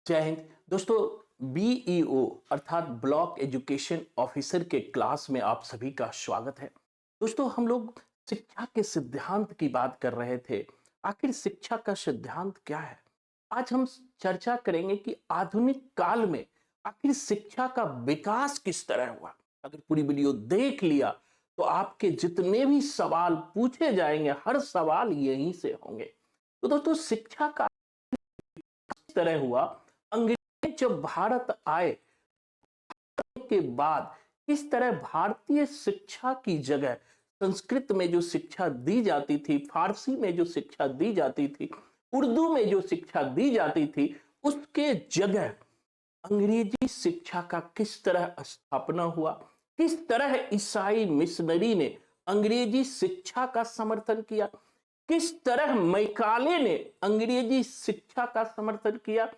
जय हिंद दोस्तों। बीईओ अर्थात ब्लॉक एजुकेशन ऑफिसर के क्लास में आप सभी का स्वागत है। दोस्तों, हम लोग शिक्षा के सिद्धांत की बात कर रहे थे। आखिर शिक्षा का सिद्धांत क्या है? आज हम चर्चा करेंगे कि आधुनिक काल में आखिर शिक्षा का विकास किस तरह हुआ। अगर पूरी वीडियो देख लिया तो आपके जितने भी सवाल पूछे जाएंगे, हर सवाल यहीं से होंगे। तो दोस्तों, शिक्षा का किस तरह हुआ, अंग्रेज जब भारत आए के बाद किस तरह भारतीय शिक्षा की जगह संस्कृत में जो शिक्षा दी जाती थी, फारसी में जो शिक्षा दी जाती थी, उर्दू में जो शिक्षा दी जाती थी, उसके जगह अंग्रेजी शिक्षा का किस तरह स्थापना हुआ, किस तरह ईसाई मिशनरी ने अंग्रेजी शिक्षा का समर्थन किया, किस तरह मैकाले ने अंग्रेजी शिक्षा का समर्थन किया।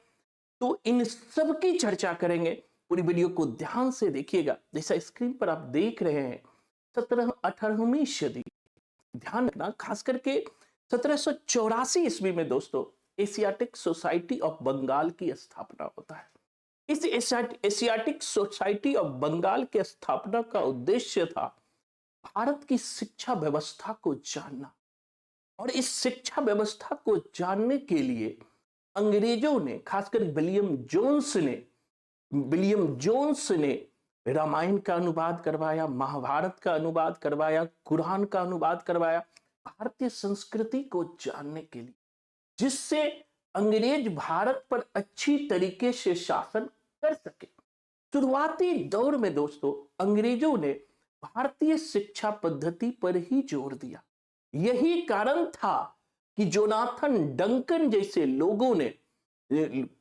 तो इन सब की चर्चा करेंगे। पूरी वीडियो को ध्यान से देखिएगा। जैसा स्क्रीन पर आप देख रहे हैं, 17-18वीं सदी, ध्यान रखना, खास करके 1784 ईस्वी में दोस्तों एशियाटिक सोसाइटी ऑफ बंगाल की स्थापना होता है। इस एशियाटिक सोसाइटी ऑफ बंगाल की स्थापना का उद्देश्य था भारत की शिक्षा व्यवस्था को जानना, और इस शिक्षा व्यवस्था को जानने के लिए अंग्रेजों ने, खासकर विलियम जोन्स ने रामायण का अनुवाद करवाया, महाभारत का अनुवाद करवाया, कुरान का अनुवाद करवाया, भारतीय संस्कृति को जानने के लिए, जिससे अंग्रेज भारत पर अच्छी तरीके से शासन कर सके। शुरुआती दौर में दोस्तों अंग्रेजों ने भारतीय शिक्षा पद्धति पर ही जोर दिया। यही कारण था कि जोनाथन डंकन जैसे लोगों ने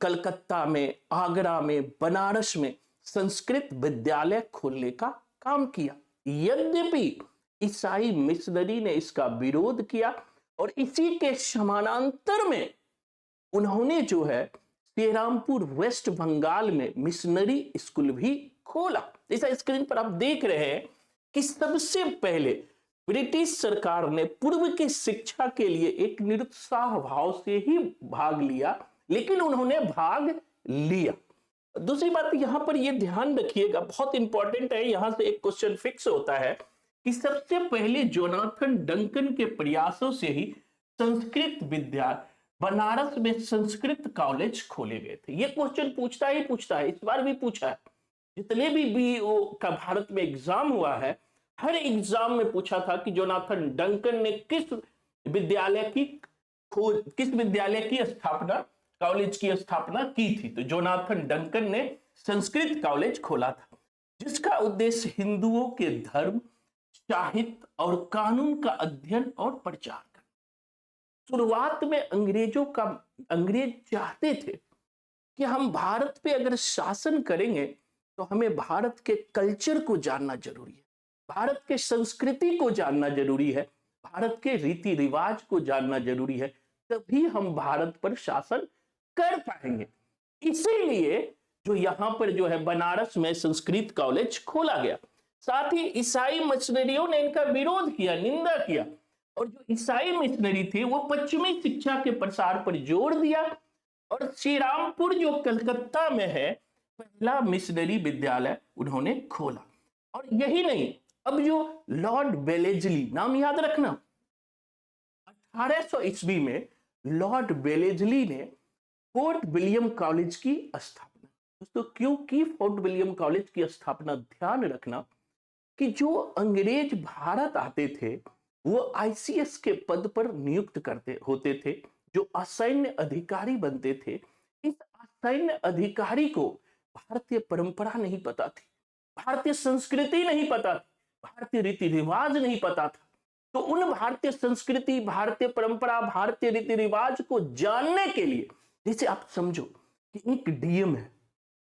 कलकत्ता में, आगरा में, बनारस में संस्कृत विद्यालय खोलने का काम किया। यद्यपि ईसाई मिशनरी ने इसका विरोध किया, और इसी के समानांतर में उन्होंने जो है श्रीरामपुर वेस्ट बंगाल में मिशनरी स्कूल भी खोला। जैसा स्क्रीन पर आप देख रहे हैं कि सबसे पहले ब्रिटिश सरकार ने पूर्व की शिक्षा के लिए एक निरुत्साह भाव से ही भाग लिया, लेकिन उन्होंने भाग लिया। दूसरी बात यहां पर यह ध्यान रखिएगा, बहुत इंपॉर्टेंट है, यहां से एक क्वेश्चन फिक्स होता है कि सबसे पहले जोनाथन डंकन के प्रयासों से ही संस्कृत बनारस में संस्कृत कॉलेज खोले गए थे। यह क्वेश्चन पूछता है, इस बार भी पूछा है। जितने भी बीईओ का भारत में एग्जाम हुआ है, हर एग्जाम में पूछा था कि जोनाथन डंकन ने किस विद्यालय की स्थापना, कॉलेज की स्थापना की थी। तो जोनाथन डंकन ने संस्कृत कॉलेज खोला था, जिसका उद्देश्य हिंदुओं के धर्म, साहित्य और कानून का अध्ययन और प्रचार करना। शुरुआत में अंग्रेज चाहते थे कि हम भारत पे अगर शासन करेंगे तो हमें भारत के कल्चर को जानना जरूरी है, भारत के संस्कृति को जानना जरूरी है, भारत के रीति रिवाज को जानना जरूरी है, तभी हम भारत पर शासन कर पाएंगे। इसीलिए जो यहां पर जो है बनारस में संस्कृत कॉलेज खोला गया। साथ ही ईसाई मिशनरियों ने इनका विरोध किया, निंदा किया, और जो ईसाई मिशनरी थे वो पश्चिमी शिक्षा के प्रसार पर जोर दिया, और श्रीरामपुर जो कलकत्ता में है पहला मिशनरी विद्यालय उन्होंने खोला। और यही नहीं, अब जो लॉर्ड वेलेजली, नाम याद रखना, 1800 ईस्वी में लॉर्ड वेलेजली ने फोर्ट विलियम कॉलेज की स्थापना। दोस्तों, क्यों की फोर्ट विलियम कॉलेज की स्थापना? ध्यान रखना कि जो अंग्रेज भारत आते थे वो आईसीएस के पद पर नियुक्त होते थे, जो असैन्य अधिकारी बनते थे। इस असैन्य अधिकारी को भारतीय परंपरा नहीं पता थी, भारतीय संस्कृति नहीं पता थी, भारतीय रीति रिवाज नहीं पता था। तो उन भारतीय संस्कृति, भारतीय परंपरा, भारतीय रीति रिवाज को जानने के लिए, जैसे आप समझो कि एक डीएम है,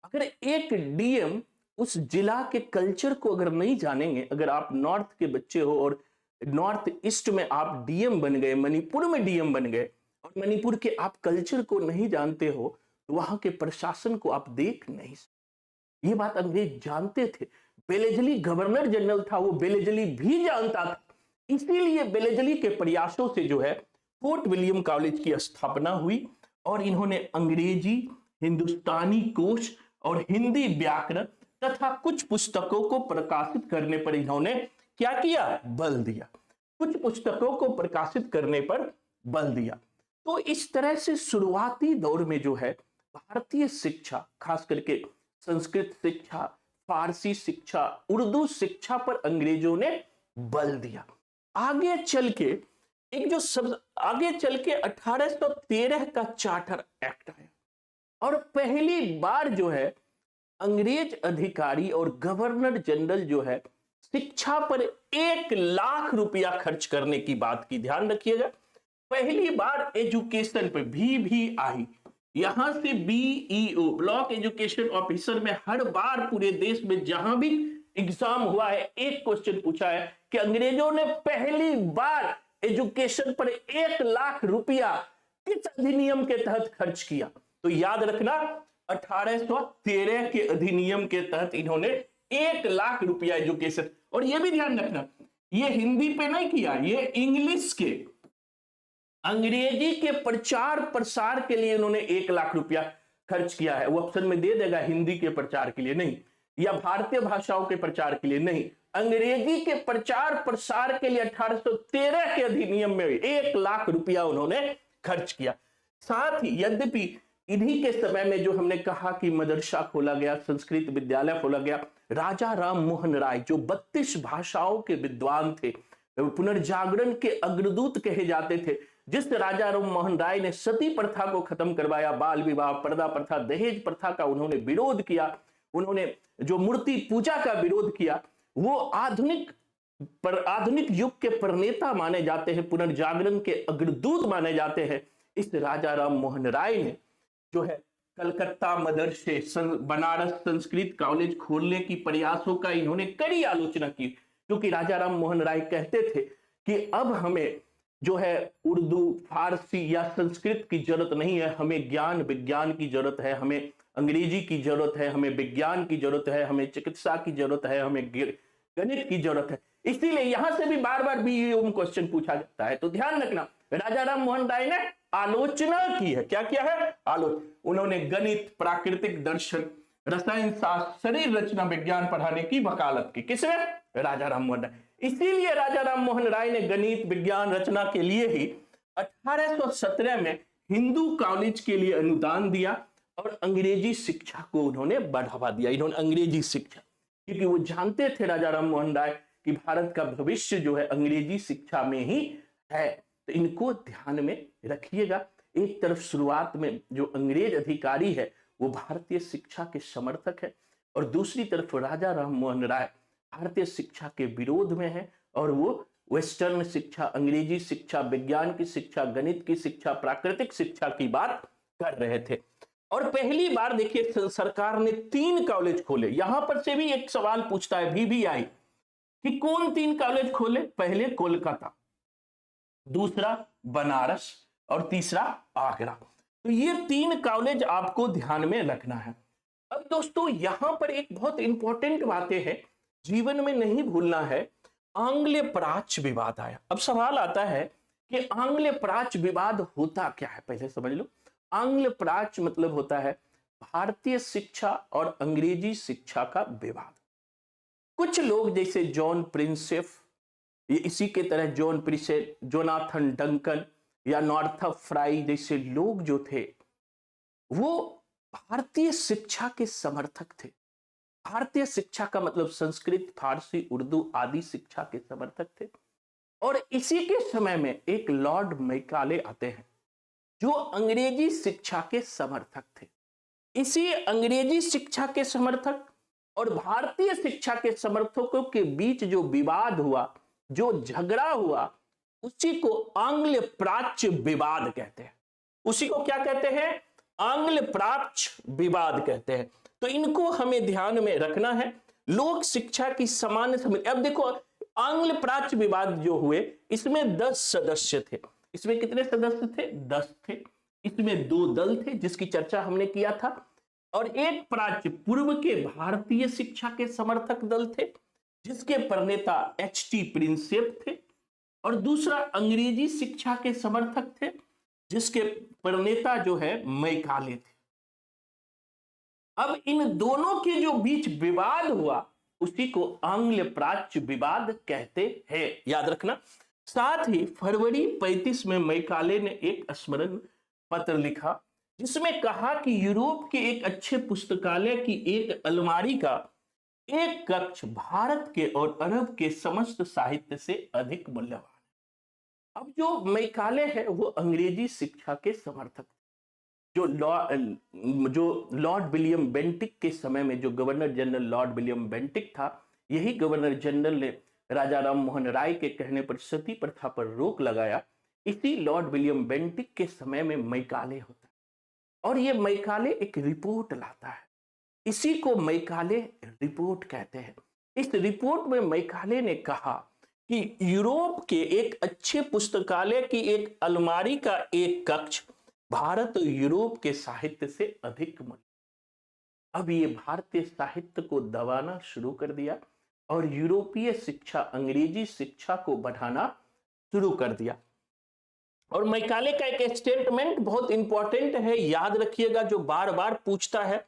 अगर एक डीएम उस जिला के कल्चर को अगर नहीं जानेंगे, अगर आप नॉर्थ के बच्चे हो और नॉर्थ ईस्ट में आप डीएम बन गए, मणिपुर में डीएम बन गए, और मणिपुर के आप कल्चर को नहीं जानते हो, तो वहां के प्रशासन को आप देख नहीं सकते। ये बात अंग्रेज जानते थे। बेलेजली गवर्नर जनरल था, वो बेलेजली भी जानता था। इसीलिए बेलेजली के प्रयासों से जो है फोर्ट विलियम कॉलेज की स्थापना हुई, और इन्होंने अंग्रेजी हिंदुस्तानी कोश और हिंदी व्याकरण तथा कुछ पुस्तकों को प्रकाशित करने पर इन्होंने क्या किया, बल दिया। कुछ पुस्तकों को प्रकाशित करने पर बल दिया। तो इस तरह से शुरुआती दौर में जो है भारतीय शिक्षा, खास करके संस्कृत शिक्षा, फारसी शिक्षा, उर्दू शिक्षा पर अंग्रेजों ने बल दिया। आगे चल के एक जो सब आगे चल के 1813 का चार्टर एक्ट आया और पहली बार जो है अंग्रेज अधिकारी और गवर्नर जनरल जो है शिक्षा पर 1 लाख रुपया खर्च करने की बात की, ध्यान रखिएगा। पहली बार एजुकेशन पे भी आई, यहां से बीईओ ब्लॉक एजुकेशन ऑफिसर में हर बार पूरे देश में जहां भी एग्जाम हुआ है एक क्वेश्चन पूछा है कि अंग्रेजों ने पहली बार एजुकेशन पर 1 लाख रुपया किस अधिनियम के तहत खर्च किया। तो याद रखना 1813 के अधिनियम के तहत इन्होंने 1 लाख रुपया एजुकेशन, और यह भी ध्यान रखना ये हिंदी पे नहीं किया, ये इंग्लिश के अंग्रेजी के प्रचार प्रसार के लिए इन्होंने 1 लाख रुपया खर्च किया है। वो ऑप्शन में दे देगा हिंदी के प्रचार के लिए नहीं, या भारतीय भाषाओं के प्रचार के लिए नहीं, अंग्रेजी के प्रचार प्रसार के लिए 1813 के अधिनियम में 1 लाख रुपया उन्होंने खर्च किया। साथ ही यद्यपि इन्हीं के समय में जो हमने कहा कि मदरसा खोला गया, संस्कृत विद्यालय खोला गया, राजा राम मोहन राय जो 32 भाषाओं के विद्वान थे, पुनर्जागरण के अग्रदूत कहे जाते थे, जिस राजा राम मोहन राय ने सती प्रथा को खत्म करवाया, बाल विवाह, पर्दा प्रथा, दहेज प्रथा का उन्होंने विरोध किया, उन्होंने जो मूर्ति पूजा का विरोध किया, वो आधुनिक युग के प्रणेता माने जाते हैं, पुनर्जागरण के अग्रदूत माने जाते हैं। इस राजा राम मोहन राय ने जो है कलकत्ता मदरसे, बनारस संस्कृत कॉलेज खोलने की प्रयासों का इन्होंने कड़ी आलोचना की, क्योंकि राजा राम मोहन राय कहते थे कि अब हमें जो है उर्दू, फारसी या संस्कृत की जरूरत नहीं है, हमें ज्ञान विज्ञान की जरूरत है, हमें अंग्रेजी की जरूरत है, हमें विज्ञान की जरूरत है, हमें चिकित्सा की जरूरत है, हमें गणित की जरूरत है। इसीलिए यहां से भी बार बार बीईओ में क्वेश्चन पूछा जाता है। तो ध्यान रखना राजा राम मोहन राय ने आलोचना की है। क्या किया है? उन्होंने गणित, प्राकृतिक दर्शन, रसायन शास्त्र, शरीर रचना विज्ञान पढ़ाने की वकालत की। किसने? राजा राम मोहन राय। इसीलिए राजा राम मोहन राय ने गणित विज्ञान रचना के लिए ही 1817 में हिंदू कॉलेज के लिए अनुदान दिया और अंग्रेजी शिक्षा को उन्होंने बढ़ावा दिया। इन्होंने अंग्रेजी शिक्षा, क्योंकि वो जानते थे राजा राम मोहन राय कि भारत का भविष्य जो है अंग्रेजी शिक्षा में ही है। तो इनको ध्यान में रखिएगा। एक तरफ शुरुआत में जो अंग्रेज अधिकारी है वो भारतीय शिक्षा के समर्थक है, और दूसरी तरफ राजा राम मोहन राय भारतीय शिक्षा के विरोध में है, और वो वेस्टर्न शिक्षा, अंग्रेजी शिक्षा, विज्ञान की शिक्षा, गणित की शिक्षा, प्राकृतिक शिक्षा की बात कर रहे थे। और पहली बार देखिए सरकार ने 3 कॉलेज खोले। यहां पर से भी एक सवाल पूछता है VVI कि कौन 3 कॉलेज खोले? पहले कोलकाता, दूसरा बनारस और तीसरा आगरा। तो ये 3 कॉलेज आपको ध्यान में रखना है। अब दोस्तों यहां पर एक बहुत इंपॉर्टेंट बातें हैं, जीवन में नहीं भूलना है। आंग्ल प्राच्य विवाद आया। अब सवाल आता है कि आंग्ल प्राच्य विवाद होता क्या है, पहले समझ लो। आंग्ल प्राच्य मतलब होता है भारतीय शिक्षा और अंग्रेजी शिक्षा का विवाद। कुछ लोग जैसे जॉन प्रिंसेप, इसी के तरह जॉन प्रिंसेप, जोनाथन डंकन या नॉर्थअप फ्राई जैसे लोग जो थे वो भारतीय शिक्षा के समर्थक थे। भारतीय शिक्षा का मतलब संस्कृत, फारसी, उर्दू आदि शिक्षा के समर्थक थे। और इसी के समय में एक लॉर्ड मैकाले आते हैं जो अंग्रेजी शिक्षा के समर्थक थे। इसी अंग्रेजी शिक्षा के समर्थक और भारतीय शिक्षा के समर्थकों के बीच जो विवाद हुआ, जो झगड़ा हुआ, उसी को आंग्ल प्राच्य विवाद कहते हैं। उसी को क्या कहते हैं? आंग्ल प्राच्य विवाद कहते हैं। तो इनको हमें ध्यान में रखना है। लोक शिक्षा की सामान्य समझ। अब देखो आंग्ल प्राच्य विवाद जो हुए इसमें 10 सदस्य थे। इसमें कितने सदस्य थे? 10 थे। इसमें 2 दल थे जिसकी चर्चा हमने किया था, और एक प्राच्य पूर्व के भारतीय शिक्षा के समर्थक दल थे जिसके प्रणेता HT प्रिंसेप थे, और दूसरा अंग्रेजी शिक्षा के समर्थक थे जिसके प्रणेता जो है मैकाले थे। अब इन दोनों के जो बीच विवाद हुआ उसी को आंग्ल प्राच्य विवाद कहते हैं, याद रखना। साथ ही फरवरी 35 में मैकाले ने एक स्मरण पत्र लिखा जिसमें कहा कि यूरोप के एक अच्छे पुस्तकालय की एक अलमारी का एक कक्ष भारत के और अरब के समस्त साहित्य से अधिक मूल्यवान। अब जो मैकाले है वो अंग्रेजी शिक्षा के समर्थक, जो लॉर्ड विलियम बेंटिक के समय में जो governor general Lord William Bentinck था, यही गवर्नर जनरल ने राजा राम मोहन राय के कहने पर सती प्रथा पर रोक लगाया। इसी लॉर्ड विलियम बेंटिक के समय में मैकाले होता है और ये मैकाले एक रिपोर्ट लाता है, इसी को मैकाले रिपोर्ट कहते हैं। इस रिपोर्ट में मैकाले ने कहा कि यूरोप के एक अच्छे पुस्तकालय की एक अलमारी का एक कक्ष भारत और यूरोप के साहित्य से अधिक मूल्य। अब ये भारतीय साहित्य को दबाना शुरू कर दिया और यूरोपीय शिक्षा, अंग्रेजी शिक्षा को बढ़ाना शुरू कर दिया। और मैकाले का एक स्टेटमेंट बहुत इंपॉर्टेंट है, याद रखिएगा, जो बार बार पूछता है।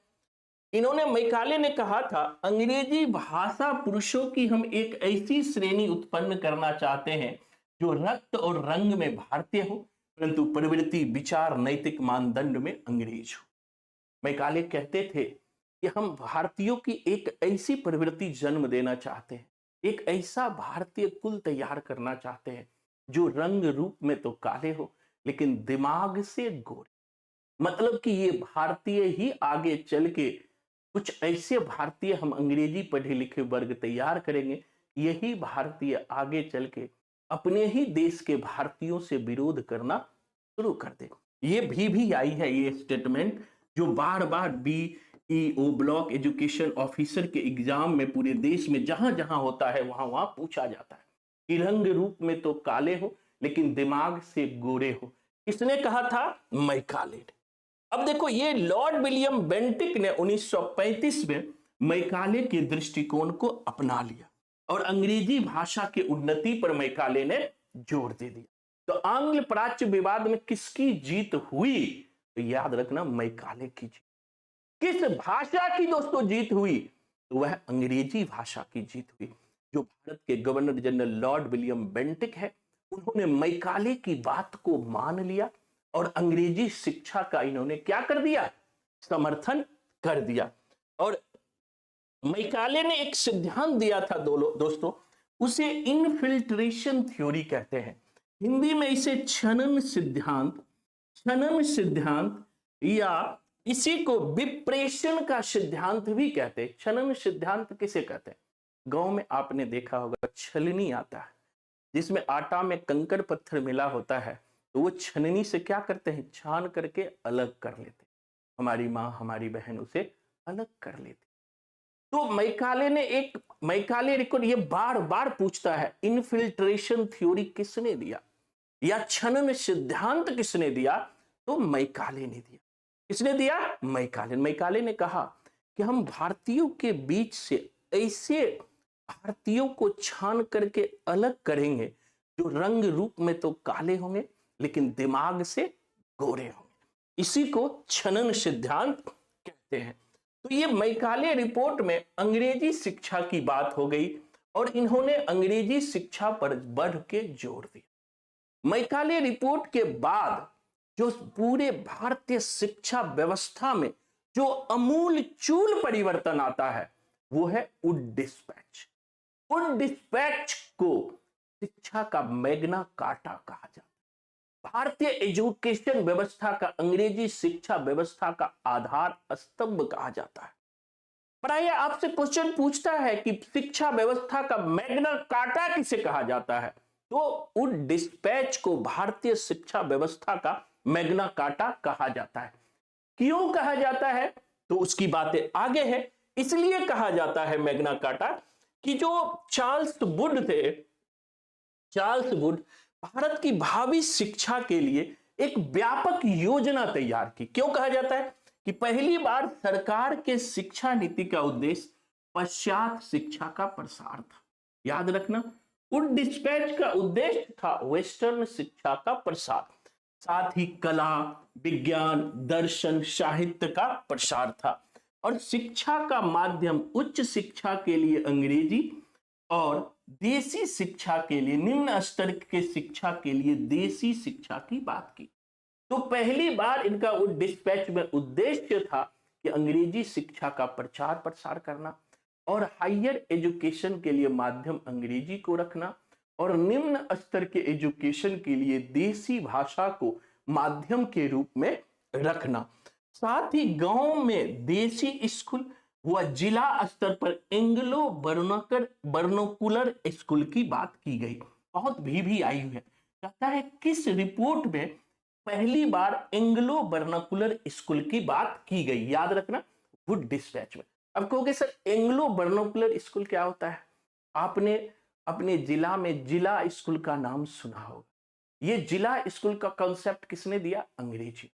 इन्होंने, मैकाले ने कहा था, अंग्रेजी भाषा पुरुषों की हम एक ऐसी श्रेणी उत्पन्न करना चाहते हैं जो रक्त और रंग में भारतीय हो परंतु प्रवृत्ति, विचार, नैतिक मानदंड में अंग्रेज हो। मैकाले कहते थे कि हम भारतीयों की एक ऐसी प्रवृत्ति जन्म देना चाहते हैं, एक ऐसा भारतीय कुल तैयार करना चाहते हैं जो रंग रूप में तो काले हो लेकिन दिमाग से गोरे। मतलब कि ये भारतीय ही आगे चल के कुछ ऐसे भारतीय, हम अंग्रेजी पढ़े लिखे वर्ग तैयार करेंगे, यही भारतीय आगे चल के अपने ही देश के भारतीयों से विरोध करना शुरू कर दे। ये भी आई है, ये स्टेटमेंट जो बार बार बीईओ ब्लॉक एजुकेशन ऑफिसर के एग्जाम में पूरे देश में जहां जहां होता है वहां वहां पूछा जाता है कि रंग रूप में तो काले हो लेकिन दिमाग से गोरे हो। किसने कहा था? मैकाले ने। अब देखो, ये लॉर्ड विलियम बेंटिक ने 1935 में मैकाले के दृष्टिकोण को अपना लिया और अंग्रेजी भाषा की उन्नति पर मैकाले ने जोर दे दिया। तो आंग्ल प्राच्य विवाद में किसकी जीत हुई? तो याद रखना, मैकाले की जीत। किस भाषा की दोस्तों जीत हुई? तो वह अंग्रेजी भाषा की जीत हुई। जो भारत के governor general Lord William Bentinck है, उन्होंने मैकाले की बात को मान लिया और अंग्रेजी शिक्षा का इन्होंने क्या कर दिया? समर्थन कर दिया। और मैकाले ने एक सिद्धांत दिया था दोस्तों, उसे इनफिल्ट्रेशन थ्योरी कहते हैं। हिंदी में इसे छनन सिद्धांत या इसी को विप्रेषण का सिद्धांत भी कहते हैं। छनन सिद्धांत किसे कहते हैं? गांव में आपने देखा होगा छलनी आता है जिसमें आटा में कंकड़ पत्थर मिला होता है, तो वो छननी से क्या करते हैं? छान करके अलग कर लेते। हमारी माँ, हमारी बहन उसे अलग कर लेती। तो मैकाले रिकॉर्ड ये बार बार पूछता है, इनफिल्ट्रेशन थ्योरी किसने दिया या छनन सिद्धांत किसने दिया? तो मैकाले ने दिया। किसने दिया? मैकाले ने कहा कि हम भारतीयों के बीच से ऐसे भारतीयों को छान करके अलग करेंगे जो रंग रूप में तो काले होंगे लेकिन दिमाग से गोरे होंगे। इसी को छनन सिद्धांत कहते हैं। तो ये मैकाले रिपोर्ट में अंग्रेजी शिक्षा की बात हो गई और इन्होंने अंग्रेजी शिक्षा पर बढ़ के जोर दिया। मैकाले रिपोर्ट के बाद जो पूरे भारतीय शिक्षा व्यवस्था में जो अमूल चूल परिवर्तन आता है वो है वुड डिस्पैच। वुड डिस्पैच को शिक्षा का मैग्ना कार्टा कहा जाता है। भारतीय एजुकेशन व्यवस्था का, अंग्रेजी शिक्षा व्यवस्था का आधार स्तंभ कहा जाता है। प्राय आपसे क्वेश्चन पूछता है कि शिक्षा व्यवस्था का मैग्ना कार्टा किसे कहा जाता है? तो वुड डिस्पैच को भारतीय शिक्षा व्यवस्था का मैग्ना कार्टा कहा जाता है। क्यों कहा जाता है? तो उसकी बातें आगे है। इसलिए कहा जाता है मैग्ना कार्टा कि जो चार्ल्स वुड भारत की भावी शिक्षा के लिए एक व्यापक योजना तैयार की। क्यों कहा जाता है? कि पहली बार सरकार के शिक्षा नीति का उद्देश्य पश्चात शिक्षा का प्रसार था। याद रखना, वुड डिस्पैच का उद्देश्य था वेस्टर्न शिक्षा का प्रसार, साथ ही कला, विज्ञान, दर्शन, साहित्य का प्रसार था। और शिक्षा का माध्यम उच्च शिक्षा के लिए अंग्रेजी और देसी शिक्षा के लिए, निम्न स्तर के शिक्षा के लिए देसी शिक्षा की बात की। तो पहली बार इनका डिस्पैच में उद्देश्य था कि अंग्रेजी शिक्षा का प्रचार प्रसार करना और हायर एजुकेशन के लिए माध्यम अंग्रेजी को रखना और निम्न स्तर के एजुकेशन के लिए देसी भाषा को माध्यम के रूप में रखना। साथ ही गांव में देसी स्कूल व जिला स्तर पर एंग्लो वर्नाकुलर स्कूल की बात की गई। बहुत भी आई हुई है। कहता है किस रिपोर्ट में पहली बार एंग्लो वर्नाकुलर स्कूल की बात की गई? याद रखना, वुड डिस्पैच में। अब कहोगे सर एंग्लो वर्नाकुलर स्कूल क्या होता है? आपने अपने जिला में जिला स्कूल का नाम सुना होगा। ये जिला स्कूल का कॉन्सेप्ट किसने दिया? अंग्रेजी।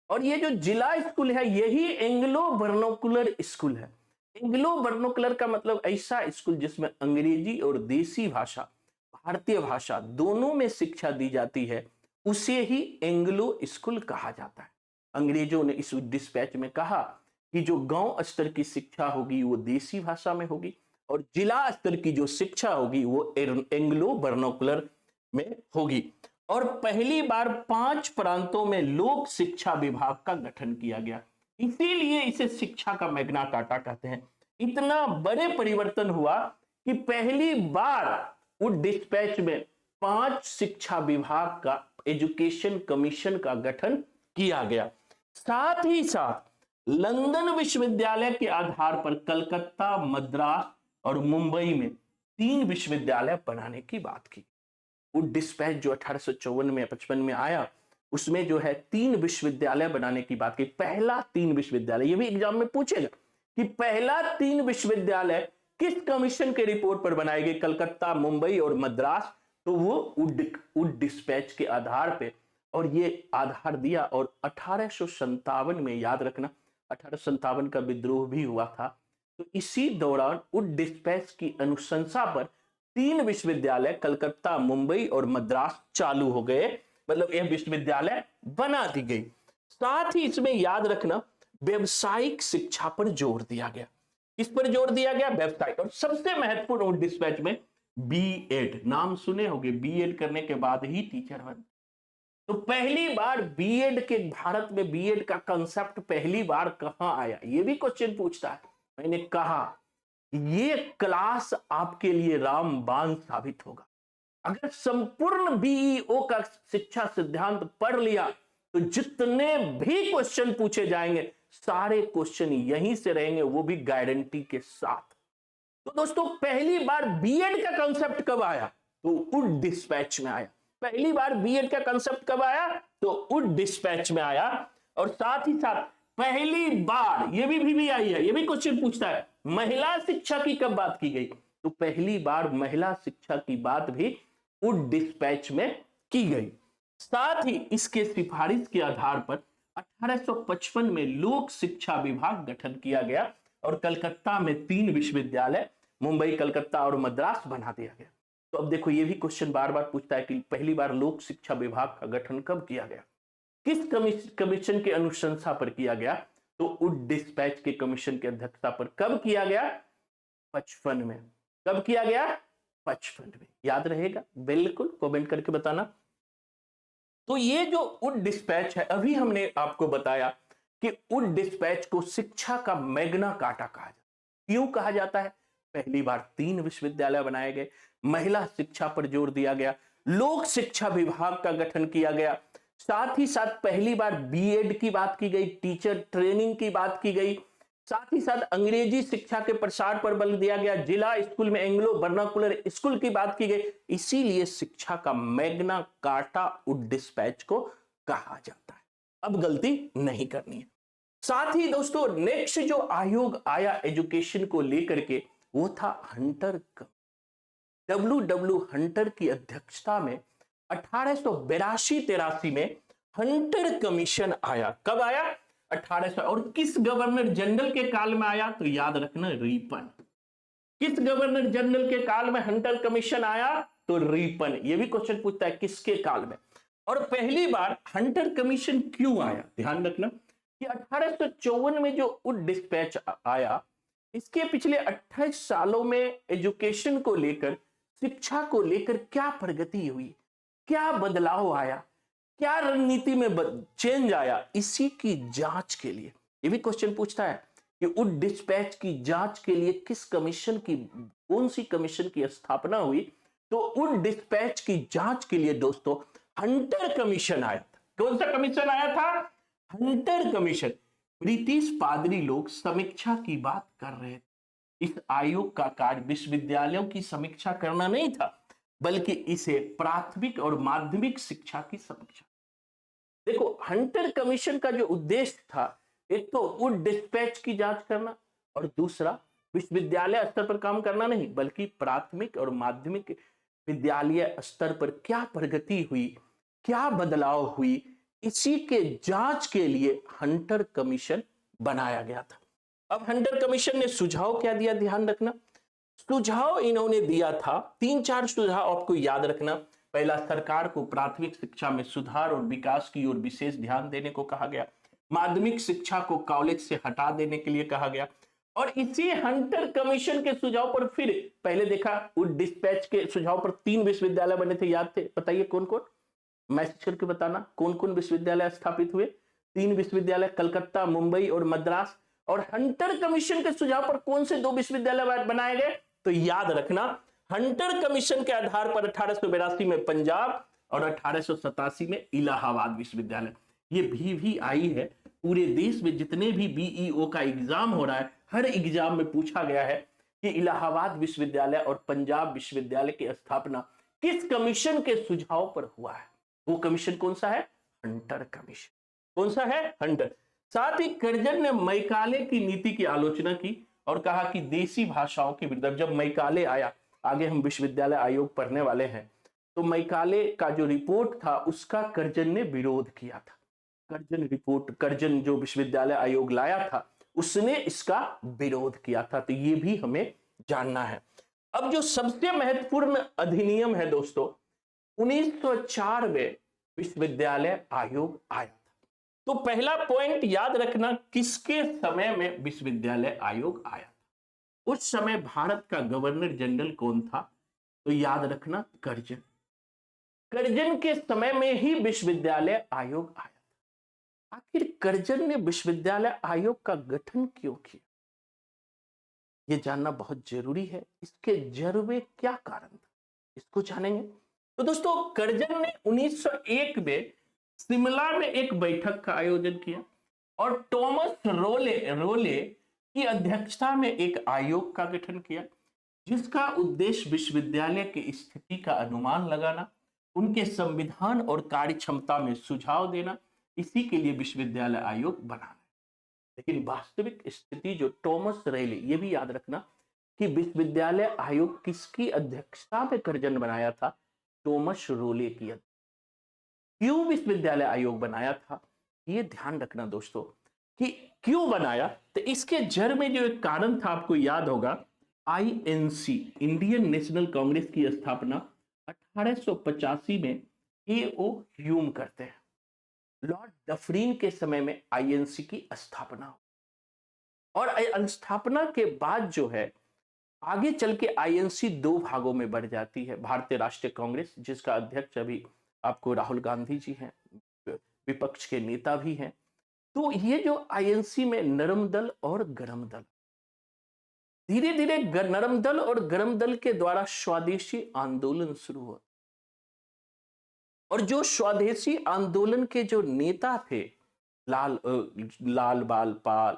और ये जो जिला स्कूल है यही एंग्लो वर्नाकुलर स्कूल है। एंग्लो वर्नाकुलर का मतलब ऐसा स्कूल जिसमें अंग्रेजी और देसी भाषा, भारतीय भाषा दोनों में शिक्षा दी जाती है, उसे ही एंग्लो स्कूल कहा जाता है। अंग्रेजों ने इस डिस्पैच में कहा कि जो गांव स्तर की शिक्षा होगी वो देसी भाषा में होगी और जिला स्तर की जो शिक्षा होगी वो एंग्लो वर्नाकुलर में होगी। और पहली बार 5 प्रांतों में लोक शिक्षा विभाग का गठन किया गया, इसीलिए इसे शिक्षा का मैग्ना कार्टा कहते हैं। इतना बड़े परिवर्तन हुआ कि पहली बार उस डिस्पैच में 5 शिक्षा विभाग का, एजुकेशन कमीशन का गठन किया गया। साथ ही साथ लंदन विश्वविद्यालय के आधार पर कलकत्ता, मद्रास और मुंबई में 3 विश्वविद्यालय बनाने की बात की। वो डिस्पैच जो 1854 में 55 में आया उसमें जो है 3 विश्वविद्यालय बनाने की बात की। पहला 3 विश्वविद्यालय, ये भी एग्जाम में पूछेगा कि पहला 3 विश्वविद्यालय किस कमीशन के रिपोर्ट पर बनाए गए? कलकत्ता, मुंबई और मद्रास। तो वो उड डिस्पैच के आधार पे, और ये आधार दिया। और 1857 में, याद रखना 1857 का विद्रोह भी हुआ था, तो इसी दौरान उड डिस्पैच की अनुशंसा पर 3 विश्वविद्यालय कलकत्ता, मुंबई और मद्रास चालू हो गए, मतलब यह विश्वविद्यालय बना दी गई। साथ ही इसमें याद रखना व्यवसायिक शिक्षा पर जोर दिया गया। किस पर जोर दिया गया? व्यवसायिक। और सबसे महत्वपूर्ण डिस्पैच में बीएड, नाम सुने होंगे, बीएड करने के बाद ही टीचर बन। तो पहली बार बीएड के, भारत में बीएड का कंसेप्ट पहली बार कहां आया? ये भी क्वेश्चन पूछता है। मैंने कहा ये क्लास आपके लिए रामबाण साबित होगा। अगर संपूर्ण बीईओ का शिक्षा सिद्धांत पढ़ लिया तो जितने भी क्वेश्चन पूछे जाएंगे सारे क्वेश्चन यहीं से रहेंगे, वो भी गारंटी के साथ। तो दोस्तों पहली बार बीएड का कंसेप्ट कब आया? तो उड डिस्पैच में आया। पहली बार बीएड का कंसेप्ट कब आया? तो उड डिस्पैच में आया। और साथ ही साथ पहली बार, ये भी आई है, ये भी क्वेश्चन पूछता है, महिला शिक्षा की कब बात की गई? तो पहली बार महिला शिक्षा की बात भी उड डिस्पैच में की गई। साथ ही इसके सिफारिश के आधार पर 1855 में लोक शिक्षा विभाग गठन किया गया और कलकत्ता में 3 विश्वविद्यालय, मुंबई, कलकत्ता और मद्रास बना दिया गया। तो अब देखो ये भी क्वेश्चन बार बार पूछता है कि पहली बार लोक शिक्षा विभाग का गठन कब किया गया, किस कमीशन के अनुशंसा पर किया गया? तो उड डिस्पैच के कमीशन की अध्यक्षता पर कब किया गया? 55 में। कब किया गया? 55 में। याद रहेगा? बिल्कुल कमेंट करके बताना। तो ये जो उड डिस्पैच है, अभी हमने आपको बताया कि उड डिस्पैच को शिक्षा का मैग्ना कार्टा कहा जाता है। क्यों कहा जाता है? पहली बार 3 विश्वविद्यालय बनाए गए, महिला शिक्षा पर जोर दिया गया, लोक शिक्षा विभाग का गठन किया गया, साथ ही साथ पहली बार बीएड की बात की गई, टीचर ट्रेनिंग की बात की गई, साथ ही साथ अंग्रेजी शिक्षा के प्रसार पर बल दिया गया, जिला स्कूल में एंग्लो वर्नाकुलर स्कूल की बात की गई। इसीलिए शिक्षा का मैग्ना कार्टा उड डिस्पैच को कहा जाता है। अब गलती नहीं करनी है। साथ ही दोस्तों नेक्स्ट जो आयोग आया एजुकेशन को लेकर के वो था हंटर। डब्ल्यू हंटर की अध्यक्षता में 1882-83 में हंटर कमीशन आया। कब आया? 1800। और किस गवर्नर जनरल के काल में आया? तो याद रखना रिपन। किस गवर्नर जनरल के काल में हंटर कमीशन आया? तो रिपन। ये भी क्वेश्चन पूछता है किसके काल में। और पहली बार हंटर कमीशन क्यों आया? ध्यान रखना कि 1854 में जो वुड डिस्पैच आया, इसके पिछले 28 सालों में एजुकेशन को लेकर, शिक्षा को लेकर क्या प्रगति हुई, क्या बदलाव आया, क्या रणनीति में चेंज आया, इसी की जांच के लिए ये भी क्वेश्चन पूछता है कि वुड डिस्पैच की जांच के लिए किस कमीशन की, कौन सी कमीशन की स्थापना हुई। तो वुड डिस्पैच की जांच के लिए दोस्तों हंटर कमीशन आया था। कौन सा कमीशन आया था? Hunter commission. ब्रिटिश पादरी लोग समीक्षा की बात कर रहे थे। इस आयोग का कार्य विश्वविद्यालयों की समीक्षा करना नहीं था, बल्कि इसे प्राथमिक और माध्यमिक शिक्षा की समीक्षा। देखो, हंटर कमीशन का जो उद्देश्य था, एक तो वुड डिस्पैच की जांच करना, और दूसरा विश्वविद्यालय स्तर पर काम करना नहीं, बल्कि प्राथमिक और माध्यमिक विद्यालय स्तर पर क्या प्रगति हुई, क्या बदलाव हुई, इसी के जांच के लिए हंटर कमीशन बनाया गया था। अब हंटर कमीशन ने सुझाव क्या दिया, ध्यान रखना। सुझाव इन्होंने दिया था, 3-4 सुझाव आपको याद रखना। पहला, सरकार को प्राथमिक शिक्षा में सुधार और विकास की ओर विशेष ध्यान देने को कहा गया। माध्यमिक शिक्षा को कॉलेज से हटा देने के लिए कहा गया। और इसी हंटर कमीशन के सुझाव पर फिर पहले देखा, वुड डिस्पैच के सुझाव पर 3 विश्वविद्यालय बने थे, याद थे? बताइए कौन कौन, मैसेज करके बताना कौन कौन विश्वविद्यालय स्थापित हुए। 3 विश्वविद्यालय, कलकत्ता, मुंबई और मद्रास। और हंटर कमीशन के सुझाव पर कौन से 2 विश्वविद्यालय बनाए गए? तो याद रखना, हंटर कमीशन के आधार पर 1882 में पंजाब और 1887 में इलाहाबाद विश्वविद्यालय। ये भी आई है। पूरे देश में जितने भी बीईओ का एग्जाम हो रहा है, हर एग्जाम में पूछा गया है कि इलाहाबाद विश्वविद्यालय और पंजाब विश्वविद्यालय की स्थापना किस कमीशन के सुझाव पर हुआ है। वो कमीशन कौन सा है? Hunter commission. कौन सा है? हंटर। साथ ही कर्जन ने मैकाले की नीति की आलोचना की और कहा कि देसी भाषाओं के विरुद्ध, जब मैकाले आया, आगे हम विश्वविद्यालय आयोग पढ़ने वाले हैं, तो मैकाले का जो रिपोर्ट था उसका कर्जन ने विरोध किया था। कर्जन रिपोर्ट, कर्जन जो विश्वविद्यालय आयोग लाया था, उसने इसका विरोध किया था। तो ये भी हमें जानना है। अब जो सबसे महत्वपूर्ण अधिनियम है दोस्तों, 1904 में विश्वविद्यालय आयोग आया था। तो पहला पॉइंट याद रखना, किसके समय में विश्वविद्यालय आयोग आया? उस समय भारत का गवर्नर जनरल कौन था? तो याद रखना, कर्जन। कर्जन के समय में ही विश्वविद्यालय आयोग आया। आखिर कर्जन ने विश्वविद्यालय आयोग का गठन क्यों किया, यह जानना बहुत जरूरी है। इसके जड़ में क्या कारण था, इसको जानेंगे। तो दोस्तों, कर्जन ने 1901 में शिमला में एक बैठक का आयोजन किया और थॉमस रोले की अध्यक्षता में एक आयोग का गठन किया, जिसका उद्देश्य विश्वविद्यालय की स्थिति का अनुमान लगाना, उनके संविधान और कार्य क्षमता में सुझाव देना, इसी के लिए विश्वविद्यालय आयोग बनाना। लेकिन वास्तविक स्थिति जो थॉमस रेले, ये भी याद रखना कि विश्वविद्यालय आयोग किसकी अध्यक्षता में कर्जन बनाया था? थॉमस रोले की। क्यों विश्वविद्यालय आयोग बनाया था, ये ध्यान रखना दोस्तों कि क्यों बनाया। तो इसके जड़ में जो एक कारण था, आपको याद होगा, आईएनसी, इंडियन नेशनल कांग्रेस की स्थापना 1885 में एओ ह्यूम करते हैं। लॉर्ड डफरीन के समय में आईएनसी की स्थापना और स्थापना के बाद जो है, आगे चल के आईएनसी 2 भागों में बढ़ जाती है। भारतीय राष्ट्रीय कांग्रेस, जिसका अध्यक्ष अभी आपको राहुल गांधी जी हैं, विपक्ष के नेता भी हैं। तो ये जो आईएनसी में नरम दल और गरम दल, धीरे धीरे नरम दल और गरम दल के द्वारा स्वदेशी आंदोलन शुरू हुआ। और जो स्वदेशी आंदोलन के जो नेता थे, लाल बाल पाल,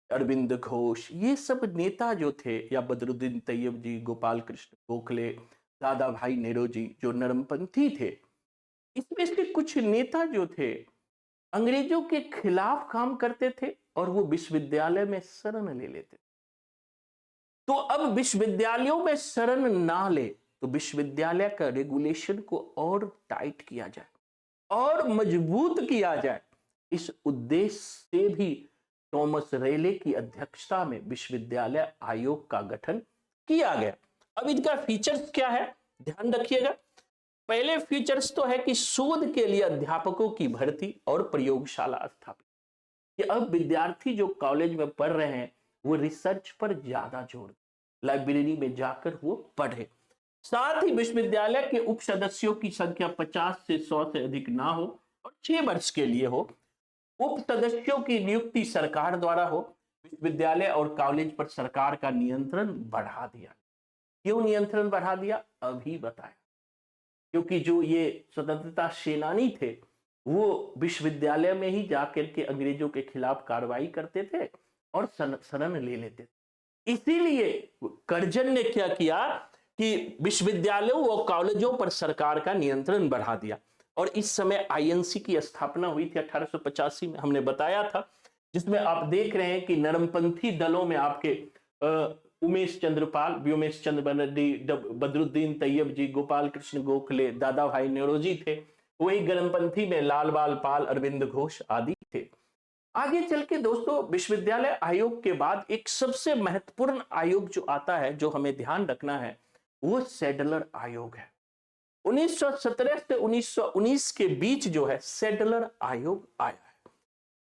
अरविंद घोष, ये सब नेता जो थे, या बदरुद्दीन तैयब जी, गोपाल कृष्ण गोखले, दादा भाई नेहरू जी, जो नरमपंथी थे, इसमें से कुछ नेता जो थे अंग्रेजों के खिलाफ काम करते थे और वो विश्वविद्यालय में शरण ले लेते। तो अब विश्वविद्यालयों में शरण ना ले तो विश्वविद्यालय का रेगुलेशन को और टाइट किया जाए और मजबूत किया जाए, इस उद्देश्य से भी थॉमस रेले की अध्यक्षता में विश्वविद्यालय आयोग का गठन किया गया। अब इनका फीचर्स क्या है, ध्यान रखिएगा। पहले फीचर्स तो है कि शोध के लिए अध्यापकों की भर्ती और प्रयोगशाला स्थापित। कि अब विद्यार्थी जो कॉलेज में पढ़ रहे हैं वो रिसर्च पर ज्यादा जोर, लाइब्रेरी में जाकर वो पढ़े। साथ ही विश्वविद्यालय के उप सदस्यों की संख्या 50 से 100 से अधिक ना हो और 6 वर्ष के लिए हो। उप सदस्यों की नियुक्ति सरकार द्वारा हो। विश्वविद्यालय और कॉलेज पर सरकार का नियंत्रण बढ़ा दिया। क्यों नियंत्रण बढ़ा दिया, अभी बताया। क्योंकि जो ये स्वतंत्रता सेनानी थे वो विश्वविद्यालय में ही जाकर के अंग्रेजों के खिलाफ कार्रवाई करते थे और शरण ले लेते थे। इसीलिए कर्जन ने क्या किया कि विश्वविद्यालयों व कॉलेजों पर सरकार का नियंत्रण बढ़ा दिया। और इस समय आईएनसी की स्थापना हुई थी 1885 में, हमने बताया था, जिसमें आप देख रहे हैं कि नरमपंथी दलों में आपके उमेश चंद्र पाल, व्योमेश चंद्र बनर्जी, बदरुद्दीन तैयब जी, गोपाल कृष्ण गोखले, दादा भाई नेरोजी थे। वही गरमपंथी में लाल बाल पाल, अरविंद घोष आदि थे। आगे चल के दोस्तों विश्वविद्यालय आयोग के बाद एक सबसे महत्वपूर्ण आयोग जो आता है, जो हमें ध्यान रखना है, वो सैडलर आयोग है। 1917 से 1919 के बीच जो है सैडलर आयोग आया है।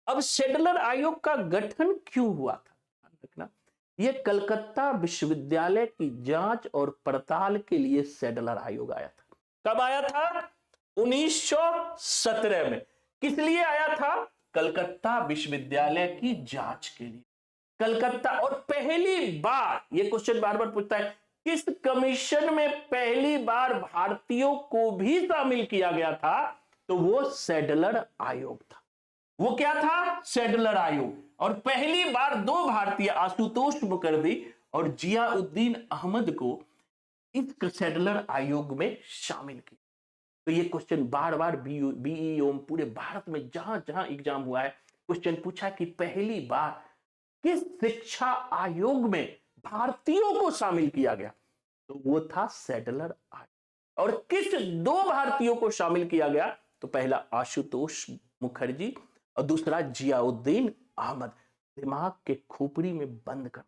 अब सैडलर आयोग का गठन क्यों हुआ था, रखना, यह कलकत्ता विश्वविद्यालय की जांच और पड़ताल के लिए सैडलर आयोग आया था। कब आया था? 1917 में। किस लिए आया था? कलकत्ता विश्वविद्यालय की जांच के लिए। कलकत्ता, और पहली बार, ये क्वेश्चन बार बार पूछता है, किस कमीशन में पहली बार भारतीयों को भी शामिल किया गया था? तो वो सैडलर आयोग था। वो क्या था? सैडलर आयोग। और पहली बार 2 भारतीय, आशुतोष मुखर्जी और जियाउद्दीन अहमद को इस सैडलर आयोग में शामिल किया। तो ये क्वेश्चन बार बार बीईओ पूरे भारत में जहां जहां एग्जाम हुआ है, क्वेश्चन पूछा कि पहली बार किस शिक्षा आयोग में भारतीयों को शामिल किया गया? तो वो था सैडलर आयोग। और किस 2 भारतीयों को शामिल किया गया? तो पहला आशुतोष मुखर्जी और दूसरा जियाउद्दीन अहमद। दिमाग के खोपड़ी में बंद कर,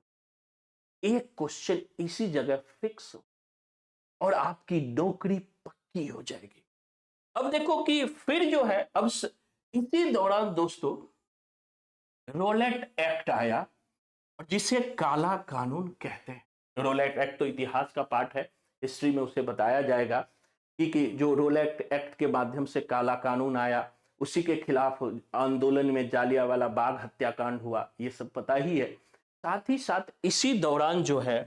एक क्वेश्चन इसी जगह फिक्स हो और आपकी नौकरी पक्की हो जाएगी। अब देखो कि फिर जो है, अब इसी दौरान दोस्तों रोलेट एक्ट आया, जिसे काला कानून कहते हैं। रोलेट एक्ट तो इतिहास का पार्ट है, हिस्ट्री में उसे बताया जाएगा कि जो रोलेट एक्ट के माध्यम से काला कानून आया, उसी के खिलाफ आंदोलन में जालियांवाला बाग हत्याकांड हुआ, ये सब पता ही है। साथ ही साथ इसी दौरान जो है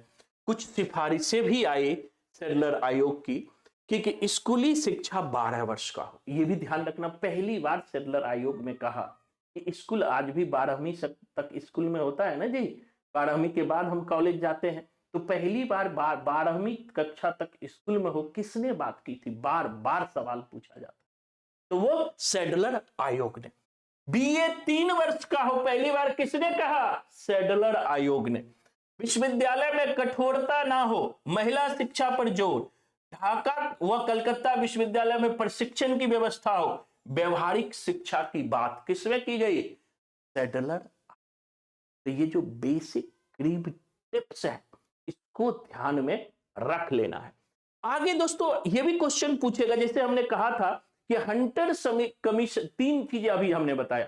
कुछ सिफारिशें भी आई सैडलर आयोग की कि स्कूली शिक्षा 12 वर्ष का हो। ये भी ध्यान रखना, पहली बार सैडलर आयोग में कहा कि स्कूल आज भी 12वीं तक स्कूल में होता है ना जी, 12वीं के बाद हम कॉलेज जाते हैं, तो पहली बार 12वीं कक्षा तक स्कूल में हो। किसने बात की थी? बार बार सवाल पूछा जाता, तो वो सैडलर आयोग ने। बीए 3 वर्ष का हो, पहली बार किसने कहा? सैडलर आयोग ने। विश्वविद्यालय में कठोरता ना हो, महिला शिक्षा पर जोर, ढाका व कलकत्ता विश्वविद्यालय में प्रशिक्षण की व्यवस्था हो, व्यवहारिक शिक्षा की बात किसमें की गई? सैडलर। तो ये जो बेसिक क्रीब टिप्स है, इसको ध्यान में रख लेना है। आगे दोस्तों ये भी क्वेश्चन पूछेगा, जैसे हमने कहा था कि हंटर कमीशन, 3 चीजें अभी हमने बताया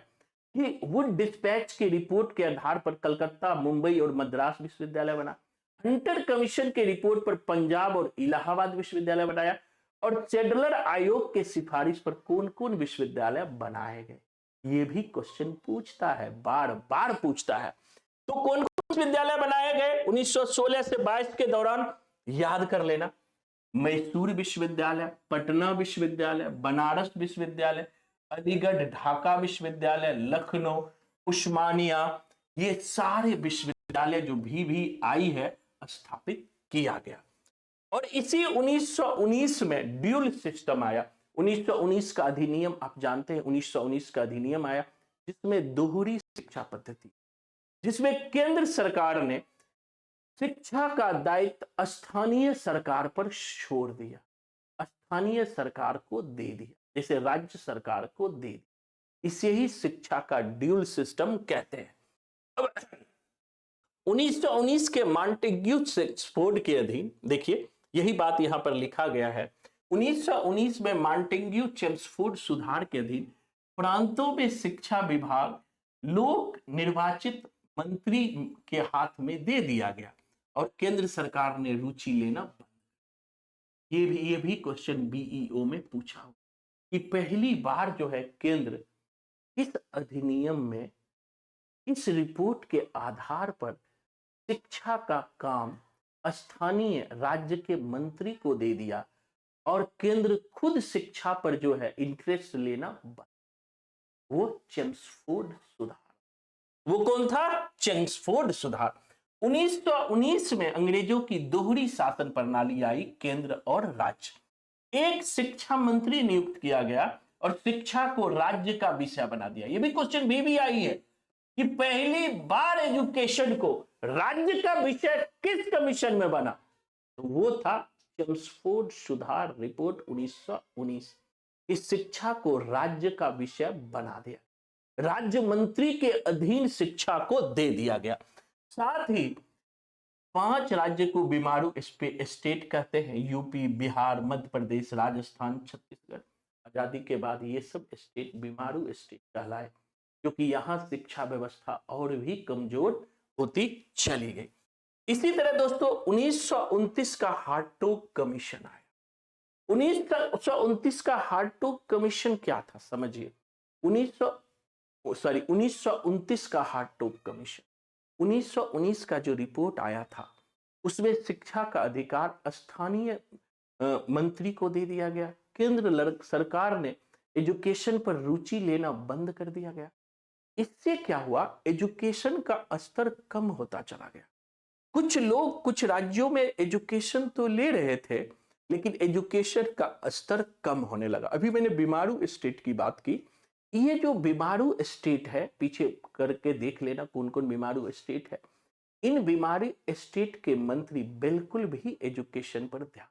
कि वुड डिस्पैच की रिपोर्ट के आधार पर कलकत्ता, मुंबई और मद्रास विश्वविद्यालय बना। हंटर कमीशन के रिपोर्ट पर पंजाब और इलाहाबाद विश्वविद्यालय बनाया। और सैडलर आयोग के सिफारिश पर कौन कौन विश्वविद्यालय बनाए गए, ये भी क्वेश्चन पूछता है, बार बार पूछता है। तो कौन कौन विश्वविद्यालय बनाए गए 1916 से 22 के दौरान, याद कर लेना। मैसूर विश्वविद्यालय, पटना विश्वविद्यालय, बनारस विश्वविद्यालय, अलीगढ़ ढाका विश्वविद्यालय, लखनऊ, उस्मानिया, ये सारे विश्वविद्यालय जो भी आई है स्थापित किया गया। और इसी 1919 में ड्यूल सिस्टम आया। 1919 का अधिनियम आप जानते हैं, 1919 का अधिनियम आया जिसमें दोहरी शिक्षा पद्धति, जिसमें केंद्र सरकार ने शिक्षा का दायित्व स्थानीय सरकार पर छोड़ दिया, स्थानीय सरकार को दे दिया, जैसे राज्य सरकार को दे दिया। इसे ही शिक्षा का ड्यूल सिस्टम कहते हैं। अब 1919 के मॉन्टेग्यू सेक्सफोर्ड के अधीन, देखिए यही बात यहां पर लिखा गया है, 1919 में मॉन्टेग्यू चेम्सफोर्ड सुधार के अधीन प्रांतों में शिक्षा विभाग लोक निर्वाचित मंत्री के हाथ में दे दिया गया और केंद्र सरकार ने रुचि लेना ये भी क्वेश्चन बीईओ में पूछा कि पहली बार जो है केंद्र इस अधिनियम में इस रिपोर्ट के आधार पर शिक्षा का काम स्थानीय राज्य के मंत्री को दे दिया और केंद्र खुद शिक्षा पर जो है इंटरेस्ट लेना वो चेम्सफोर्ड सुधार। वो कौन था? चेम्सफोर्ड सुधार। 1919 में अंग्रेजों की दोहरी शासन प्रणाली आई, केंद्र और राज्य। एक शिक्षा मंत्री नियुक्त किया गया और शिक्षा को राज्य का विषय बना दिया। ये भी क्वेश्चन भी आई है कि पहली बार एजुकेशन को राज्य का विषय किस कमीशन में बना, तो वो था चेम्सफोर्ड सुधार रिपोर्ट 1919। इस शिक्षा को राज्य का विषय बना दिया, राज्य मंत्री के अधीन शिक्षा को दे दिया गया। साथ ही 5 राज्य को बीमारू स्टेट कहते हैं, यूपी, बिहार, मध्य प्रदेश, राजस्थान, छत्तीसगढ़। आजादी के बाद ये सब स्टेट बीमारू स्टेट कहलाए, क्योंकि यहां शिक्षा व्यवस्था और भी कमजोर होती चली गई। इसी तरह दोस्तों 1929 का हार्टोग कमीशन आया। 1929 का हार्टोग कमीशन क्या था समझिए। 1929 का हार्टोग कमीशन, 1919 का जो रिपोर्ट आया था उसमें शिक्षा का अधिकार स्थानीय मंत्री को दे दिया गया। केंद्र सरकार ने एजुकेशन पर रुचि लेना बंद कर दिया गया। इससे क्या हुआ, एजुकेशन का स्तर कम होता चला गया। कुछ लोग कुछ राज्यों में एजुकेशन तो ले रहे थे, लेकिन एजुकेशन का स्तर कम होने लगा। अभी मैंने बीमारू स्टेट की बात की। ये जो बीमारू स्टेट है, पीछे करके देख लेना कौन कौन बीमारू स्टेट है। इन बीमारी स्टेट के मंत्री बिल्कुल भी एजुकेशन पर ध्यान।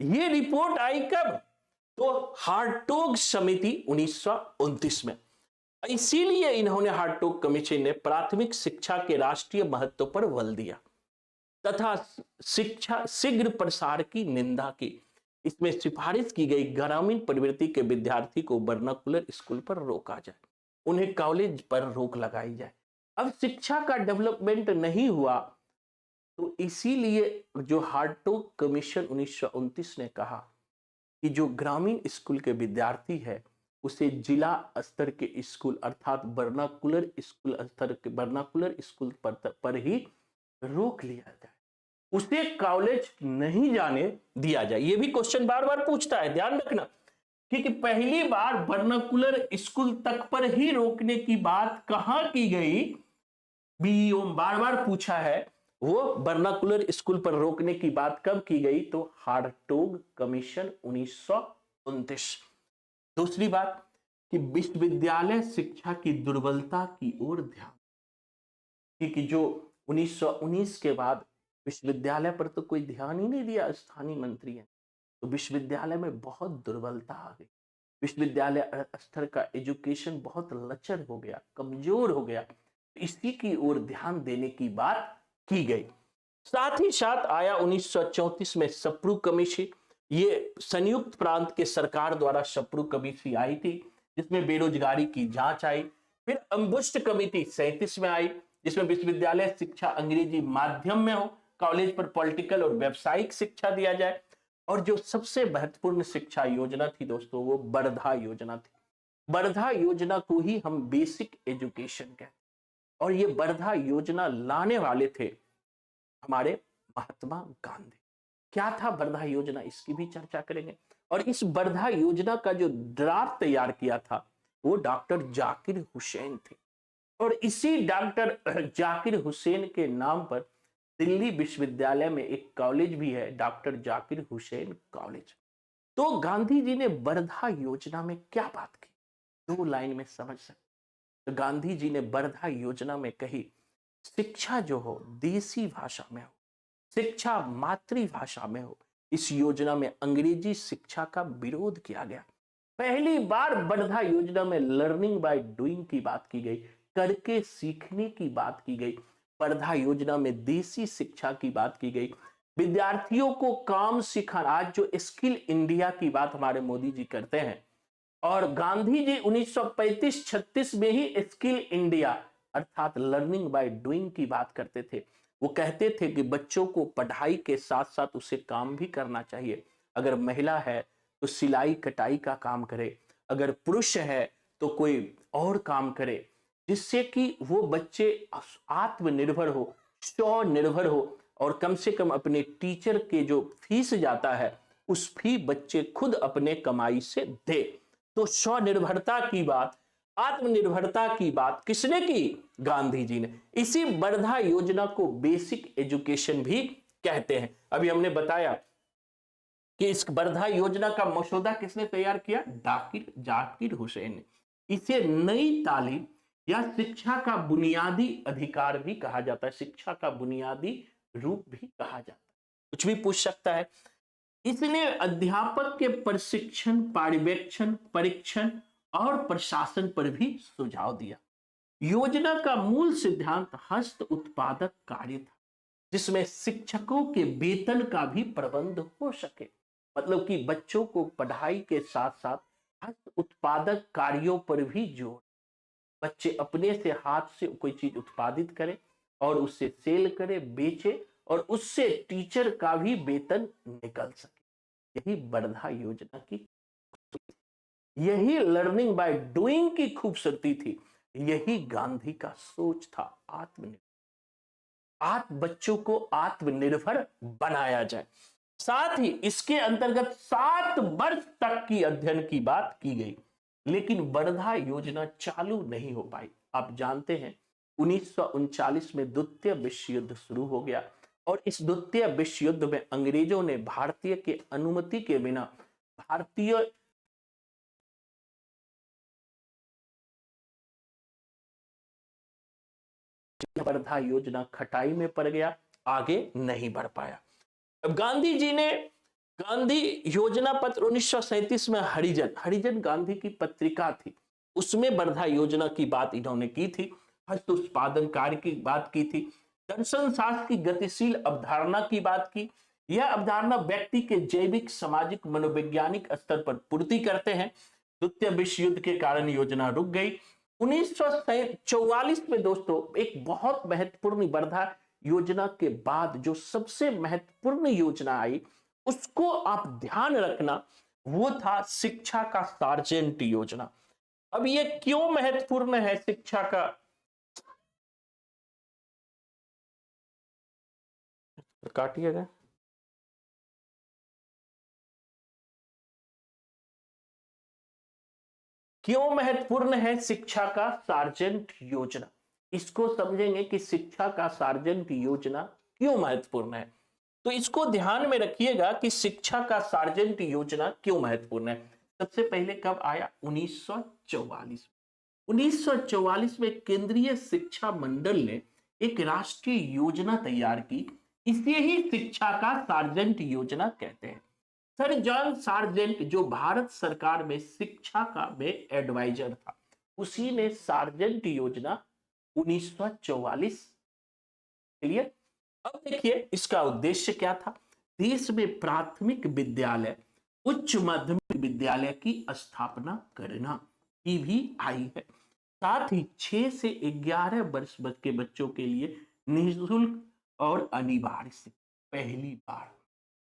ये रिपोर्ट आई कब? तो हार्टोग समिति 1929 में। इसीलिए इन्होंने हार्टोग कमीशन ने प्राथमिक शिक्षा के राष्ट्रीय महत्व पर बल दिया तथा शिक्षा शीघ्र प्रसार की निंदा की। इसमें सिफारिश की गई ग्रामीण प्रवृत्ति के विद्यार्थी को वर्नाकुलर स्कूल पर रोका जाए, उन्हें कॉलेज पर रोक लगाई जाए। अब शिक्षा का डेवलपमेंट नहीं हुआ, तो इसीलिए जो हार्टोग कमीशन 1929 ने कहा कि जो ग्रामीण स्कूल के विद्यार्थी है उसे जिला स्तर के स्कूल अर्थात वर्नाकुलर स्कूल स्तर के वर्नाकुलर स्कूल पर ही रोक लिया जाए, उसे कॉलेज नहीं जाने दिया जाए। ये भी क्वेश्चन बार बार पूछता है, ध्यान रखना, क्योंकि पहली बार वर्नाकुलर स्कूल तक पर ही रोकने की बात कहां की गई, बीईओ बार बार पूछा है। वो वर्नाकुलर स्कूल पर रोकने की बात कब की गई, तो हार्टोग कमीशन 1929। दूसरी बात कि विश्वविद्यालय शिक्षा की दुर्बलता की ओर ध्यान, क्योंकि जो 1919 के बाद विश्वविद्यालय पर तो कोई ध्यान ही नहीं दिया स्थानीय मंत्री है, तो विश्वविद्यालय में बहुत दुर्बलता आ गई। विश्वविद्यालय स्तर का एजुकेशन बहुत लचर हो गया, कमजोर हो गया। इसी की ओर ध्यान देने की बात की गई। साथ ही साथ आया 1934 में सप्रू कमीशन। ये संयुक्त प्रांत के सरकार द्वारा सप्रू कमीशन आई थी, जिसमें बेरोजगारी की जांच आई। फिर अम्बुस्ट कमेटी 37 में आई, जिसमें विश्वविद्यालय शिक्षा अंग्रेजी माध्यम में हो, कॉलेज पर पॉलिटिकल और व्यावसायिक शिक्षा दिया जाए। और जो सबसे महत्वपूर्ण शिक्षा योजना थी दोस्तों, वो वर्धा योजना थी। वर्धा योजना को ही हम बेसिक एजुकेशन कहते हैं, और ये वर्धा योजना लाने वाले थे हमारे महात्मा गांधी। क्या था वर्धा योजना, इसकी भी चर्चा करेंगे। और इस वर्धा योजना का जो ड्राफ्ट तैयार किया था वो डॉक्टर जाकिर हुसैन थे, और इसी डॉक्टर जाकिर हुसैन के नाम पर दिल्ली विश्वविद्यालय में एक कॉलेज भी है, डॉक्टर जाकिर हुसैन कॉलेज। तो गांधी जी ने वर्धा योजना में क्या बात की, 2 लाइन में समझ सकते। तो गांधी जी ने वर्धा योजना में कही, शिक्षा जो हो देसी भाषा में हो, शिक्षा मातृभाषा में हो। इस योजना में अंग्रेजी शिक्षा का विरोध किया गया। पहली बार वर्धा योजना में लर्निंग बाय डूइंग की बात की गई, करके सीखने की बात की गई। वर्धा योजना में देसी शिक्षा की बात की गई, विद्यार्थियों को काम सिखाना। आज जो स्किल इंडिया की बात हमारे मोदी जी करते हैं, और गांधी जी 1935-36 में ही स्किल इंडिया अर्थात लर्निंग बाय डूइंग की बात करते थे। वो कहते थे कि बच्चों को पढ़ाई के साथ साथ उसे काम भी करना चाहिए। अगर महिला है तो सिलाई कटाई का काम करे, अगर पुरुष है तो कोई और काम करे, जिससे कि वो बच्चे आत्मनिर्भर हो, स्वनिर्भर हो और कम से कम अपने टीचर के जो फीस जाता है उस भी बच्चे खुद अपने कमाई से दे। तो स्वनिर्भरता की बात, आत्मनिर्भरता की बात किसने की? गांधी जी ने। इसी वर्धा योजना को बेसिक एजुकेशन भी कहते हैं। अभी हमने बताया कि इस वर्धा योजना का मसौदा किसने तैयार किया? जाकिर जाकिर हुसैन ने। इसे नई तालीम या शिक्षा का बुनियादी अधिकार भी कहा जाता है, शिक्षा का बुनियादी रूप भी कहा जाता है। कुछ भी पूछ सकता है। इसने अध्यापक के प्रशिक्षण, पर्यवेक्षण, परीक्षण और प्रशासन पर भी सुझाव दिया। योजना का मूल सिद्धांत हस्त उत्पादक कार्य था, जिसमें शिक्षकों के वेतन का भी प्रबंध हो सके। मतलब कि बच्चों को पढ़ाई के साथ साथ हस्त उत्पादक कार्यों पर भी जोर, बच्चे अपने से हाथ से कोई चीज उत्पादित करें और उसे सेल करे, बेचे और उससे टीचर का भी वेतन निकल सके। यही वर्धा योजना की, यही लर्निंग बाय डूइंग की खूबसूरती थी। यही गांधी का सोच था, बच्चों को आत्मनिर्भर बनाया जाए। साथ ही इसके अंतर्गत 7 वर्ष तक की अध्ययन की बात की गई, लेकिन वर्धा योजना चालू नहीं हो पाई। आप जानते हैं 1939 में द्वितीय विश्व युद्ध शुरू हो गया और इस द्वितीय विश्व युद्ध में अंग्रेजों ने भारतीय के अनुमति के बिना भारतीय वर्धा योजना खटाई में पड़ गया, आगे नहीं बढ़ पाया। अब गांधी जी ने गांधी योजना पत्र 1937 में हरिजन गांधी की पत्रिका थी, उसमें वर्धा योजना की बात इन्होंने की थी। हस्त उत्पादन कार्य की बात की थी, दर्शन शास्त्र की गतिशील अवधारणा की बात की। यह अवधारणा व्यक्ति के जैविक, सामाजिक, मनोवैज्ञानिक स्तर पर पूर्ति करते हैं। द्वितीय विश्व युद्ध के कारण योजना रुक गई। 1944 में दोस्तों एक बहुत महत्वपूर्ण वर्धा योजना के बाद जो सबसे महत्वपूर्ण योजना आई उसको आप ध्यान रखना, वो था शिक्षा का सार्जेंट योजना। अब ये क्यों महत्वपूर्ण है? शिक्षा का काटिएगा। क्यों महत्वपूर्ण है शिक्षा का सार्जेंट योजना? इसको समझेंगे कि शिक्षा का सार्जेंट योजना क्यों महत्वपूर्ण है। तो इसको ध्यान में रखिएगा कि शिक्षा का सार्जेंट योजना क्यों महत्वपूर्ण है। सबसे पहले कब आया? 1944। 1944 में केंद्रीय शिक्षा मंडल ने एक राष्ट्रीय योजना तैयार की, इसे ही शिक्षा का सार्जेंट योजना कहते हैं। सर जॉन सार्जेंट जो भारत सरकार में शिक्षा का में एडवाइजर था, उसी ने सार्जेंट योजना 1944। क्लियर? अब देखिए इसका उद्देश्य क्या था। देश में प्राथमिक विद्यालय, उच्च माध्यमिक विद्यालय की स्थापना करना की भी आई है। साथ ही 6 से 11 वर्ष के बच्चों के लिए निःशुल्क और अनिवार्य शिक्षा पहली बार,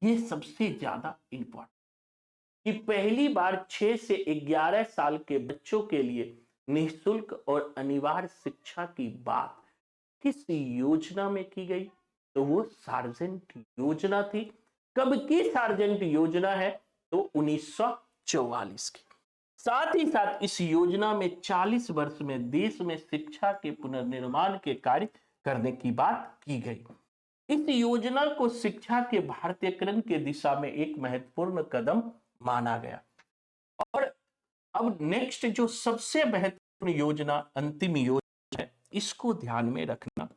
ये सबसे ज्यादा इंपॉर्टेंट कि पहली बार 6 से 11 साल के बच्चों के लिए निःशुल्क और अनिवार्य शिक्षा की बात किस योजना में की गई? तो वो सार्जेंट योजना थी। कब की सार्जेंट योजना है? तो 1944 की। साथ ही साथ इस योजना में 40 वर्ष में देश में शिक्षा के पुनर्निर्माण के कार्य करने की बात की गई। इस योजना को शिक्षा के भारतीयकरण के दिशा में एक महत्वपूर्ण कदम माना गया। और अब नेक्स्ट जो सबसे महत्वपूर्ण योजना, अंतिम योजना है, इसको ध्यान में रखना,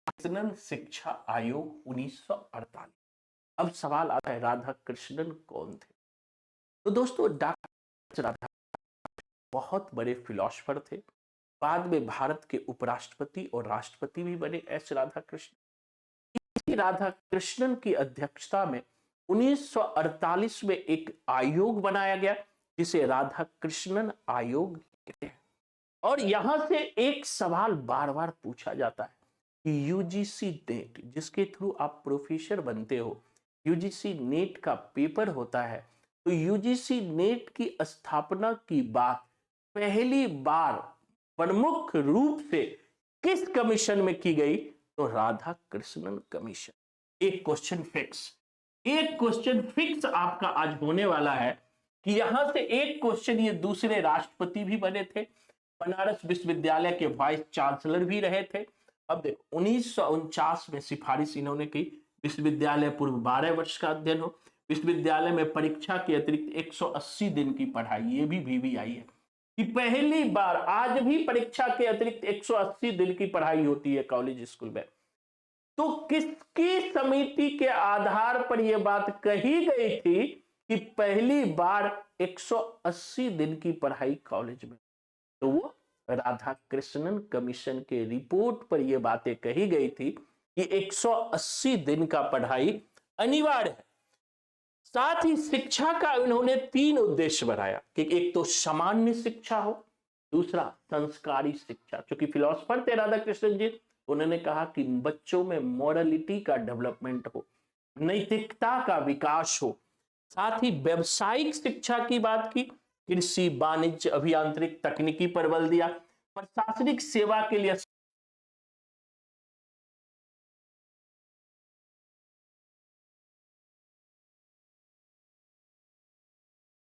नेशनल शिक्षा आयोग 1948। अब सवाल आता है राधा कृष्णन कौन थे? तो दोस्तों डॉक्टर राधा बहुत बड़े फिलोसफर थे, बाद में भारत के उपराष्ट्रपति और राष्ट्रपति भी बने एस राधा कृष्णन। राधा कृष्णन की अध्यक्षता में 1948 में एक आयोग बनाया गया जिसे राधा कृष्णन आयोग कहते हैं। और यहां से एक सवाल बार बार पूछा जाता है कि यूजीसी नेट, जिसके थ्रू आप प्रोफेसर बनते हो, यूजीसी नेट का पेपर होता है, तो यूजीसी नेट की स्थापना की बात पहली बार प्रमुख रूप से किस कमीशन में की गई? तो राधा कृष्णन कमीशन। एक क्वेश्चन फिक्स, एक क्वेश्चन फिक्स आपका आज होने वाला है कि यहां से एक क्वेश्चन, ये दूसरे राष्ट्रपति भी बने थे, बनारस विश्वविद्यालय के वाइस चांसलर भी रहे थे। अब देखो 1949 में सिफारिश इन्होंने की, विश्वविद्यालय पूर्व 12 वर्ष का अध्ययन हो, विश्वविद्यालय में परीक्षा के अतिरिक्त 180 दिन की पढ़ाई, ये भी आई है कि पहली बार, आज भी परीक्षा के अतिरिक्त 180 दिन की पढ़ाई होती है कॉलेज स्कूल में। तो किसकी समिति के आधार पर यह बात कही गई थी कि पहली बार 180 दिन की पढ़ाई कॉलेज में? तो वो राधा कृष्णन कमीशन के रिपोर्ट पर यह बातें कही गई थी कि 180 दिन का पढ़ाई अनिवार्य है। साथ ही शिक्षा का इन्होंने 3 उद्देश्य बनाया कि एक तो सामान्य शिक्षा हो, दूसरा संस्कारी शिक्षा, क्योंकि फिलोसफर थे राधा कृष्णन जी, उन्होंने कहा कि बच्चों में मॉरलिटी का डेवलपमेंट हो, नैतिकता का विकास हो। साथ ही व्यवसायिक शिक्षा की बात की, कृषि, वाणिज्य, अभियांत्रिक, तकनीकी पर बल दिया, प्रशासनिक सेवा के लिए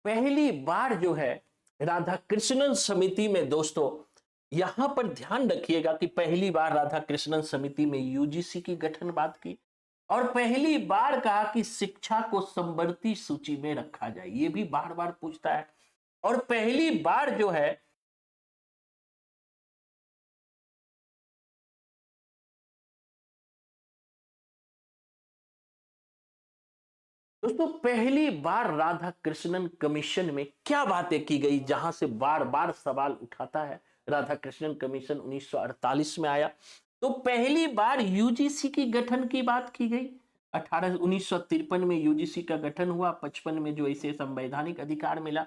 पहली बार जो है राधा कृष्णन समिति में, दोस्तों यहां पर ध्यान रखिएगा कि पहली बार राधा कृष्णन समिति में यूजीसी की गठन बात की, और पहली बार कहा कि शिक्षा को समवर्ती सूची में रखा जाए, ये भी बार बार पूछता है। और पहली बार जो है दोस्तों, पहली बार राधा कृष्णन कमीशन में क्या बातें की गई, जहां से बार बार सवाल उठाता है। राधा कृष्णन कमीशन 1948 में आया, तो पहली बार यूजीसी की गठन की बात की गई। 1953 में यूजीसी का गठन हुआ, 55 में जो इसे संवैधानिक अधिकार मिला,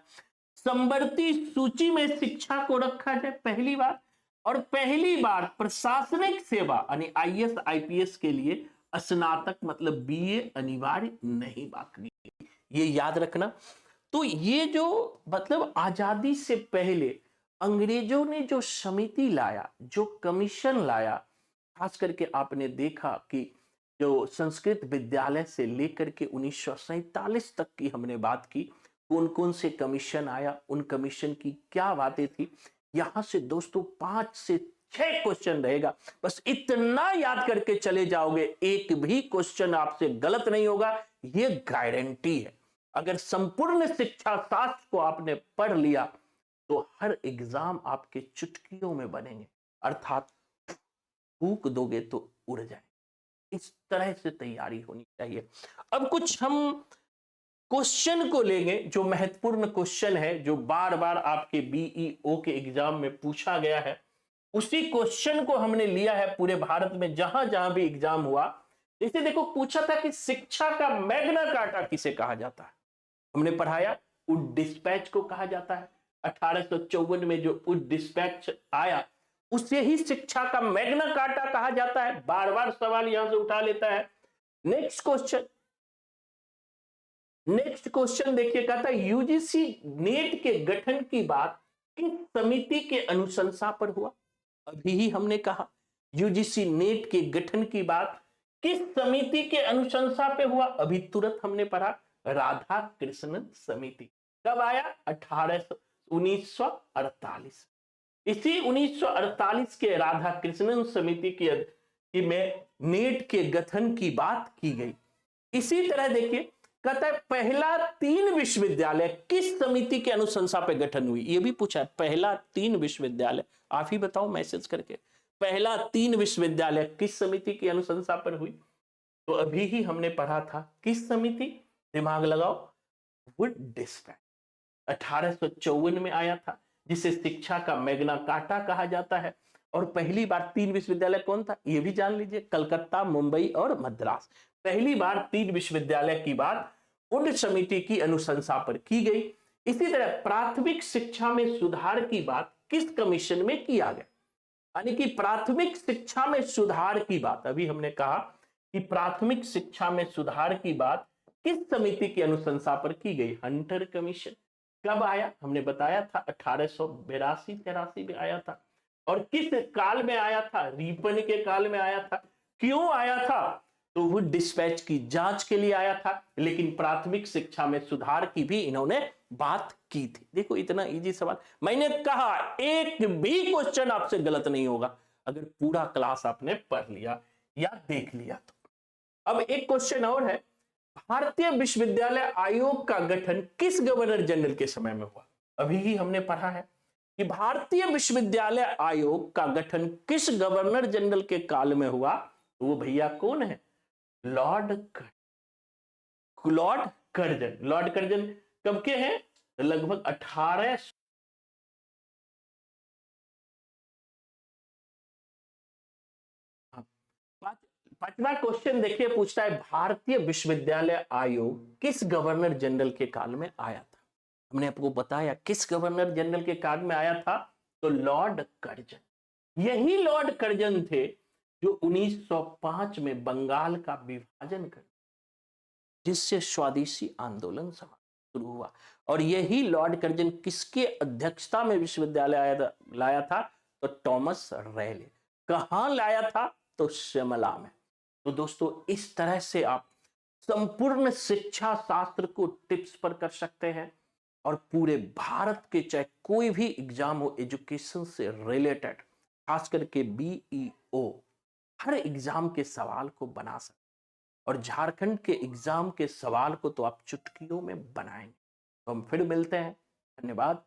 समवर्ती सूची में शिक्षा को रखा जाए पहली बार। और पहली बार प्रशासनिक सेवा यानी आईएएस आईपीएस के लिए स्नातक मतलब बीए अनिवार्य नहीं, बाकी ये याद रखना। तो ये जो मतलब आजादी से पहले अंग्रेजों ने जो समिति लाया, जो कमीशन लाया, खास करके आपने देखा कि जो संस्कृत विद्यालय से लेकर के 1947 तक की हमने बात की, कौन कौन से कमीशन आया, उन कमीशन की क्या बातें थी। यहां से दोस्तों 5 से 6 क्वेश्चन रहेगा, बस इतना याद करके चले जाओगे, एक भी क्वेश्चन आपसे गलत नहीं होगा, ये गारंटी है। अगर संपूर्ण शिक्षा शास्त्र को आपने पढ़ लिया तो हर एग्जाम आपके चुटकियों में बनेंगे, अर्थात फूक दोगे तो उड़ जाए। इस तरह से तैयारी होनी चाहिए। अब कुछ हम क्वेश्चन को लेंगे, जो महत्वपूर्ण क्वेश्चन है, जो बार बार आपके बीईओ के एग्जाम में पूछा गया है, उसी क्वेश्चन को हमने लिया है पूरे भारत में जहां जहां भी एग्जाम हुआ। जैसे देखो पूछा था कि शिक्षा का मैग्ना कार्टा किसे कहा जाता है, हमने पढ़ाया उड डिस्पैच को कहा जाता है। 1854 में जो उड डिस्पैच आया उसे ही शिक्षा का मैग्ना कार्टा कहा जाता है। बार बार सवाल यहां से उठा लेता है। नेक्स्ट क्वेश्चन देखिए, कहता है यूजीसी नेट के गठन की बात किस समिति के अनुशंसा पर हुआ? अभी ही हमने कहा यूजीसी नेट के गठन की बात किस समिति के अनुशंसा पे हुआ, अभी तुरंत हमने पढ़ा राधा कृष्णन समिति। कब आया? 1948। इसी 1948 के राधा कृष्णन समिति की में नेट के गठन की बात की गई। इसी तरह देखिए, कहता है पहला 3 विश्वविद्यालय किस समिति के अनुशंसा पे गठन हुई, ये भी पूछा है। पहला 3 विश्वविद्यालय आप ही बताओ मैसेज करके, पहला 3 विश्वविद्यालय किस समिति की अनुशंसा पर हुई? तो अभी ही हमने पढ़ा था किस समिति, दिमाग लगाओ, वुड डिस्पैच। 1854 में आया था, जिसे शिक्षा का मैग्ना कार्टा कहा जाता है। और पहली बार 3 विश्वविद्यालय कौन था, ये भी जान लीजिए, कलकत्ता, मुंबई और मद्रास। पहली बार 3 विश्वविद्यालय की बात उड समिति की अनुशंसा पर की गई। इसी तरह प्राथमिक शिक्षा में सुधार की बात किस कमीशन में किया गया? यानी कि प्राथमिक शिक्षा में सुधार की बात, अभी हमने कहा कि प्राथमिक शिक्षा में सुधार की बात किस समिति की अनुशंसा पर की गई? Hunter commission. कब आया? हमने बताया था 1882-83 में आया था। और किस काल में आया था? रिपन के काल में आया था। क्यों आया था? तो वो डिस्पैच की जांच के लिए आया था, लेकिन प्राथमिक शिक्षा में सुधार की भी इन्होंने बात की थी। देखो इतना इजी सवाल, मैंने कहा एक भी क्वेश्चन आपसे गलत नहीं होगा अगर पूरा क्लास आपने पढ़ लिया या देख लिया तो। अब एक क्वेश्चन और है, भारतीय विश्वविद्यालय आयोग का गठन किस गवर्नर जनरल के समय में हुआ? अभी ही हमने पढ़ा है कि भारतीय विश्वविद्यालय आयोग का गठन किस गवर्नर जनरल के काल में हुआ। तो वो भैया कौन है? Lord Lord Curzon. Lord Curzon कब के हैं? लगभग 18। पांचवा क्वेश्चन देखिए, पूछता है भारतीय विश्वविद्यालय आयोग किस गवर्नर जनरल के काल में आया था? हमने आपको बताया किस गवर्नर जनरल के काल में आया था, तो लॉर्ड कर्जन। यही लॉर्ड कर्जन थे जो 1905 में बंगाल का विभाजन कर, जिससे स्वदेशी आंदोलन शुरू हुआ। और यही लॉर्ड कर्जन किसके अध्यक्षता में विश्वविद्यालय लाया था? तो थॉमस रेले। कहां लाया था? तो शिमला में। तो दोस्तों इस तरह से आप संपूर्ण शिक्षा शास्त्र को टिप्स पर कर सकते हैं और पूरे भारत के चाहे कोई भी एग्जाम हो एजुकेशन से रिलेटेड, खास करके बीईओ, हर एग्जाम के सवाल को बना सकते। और झारखंड के एग्जाम के सवाल को तो आप चुटकियों में बनाएंगे। तो हम फिर मिलते हैं। धन्यवाद।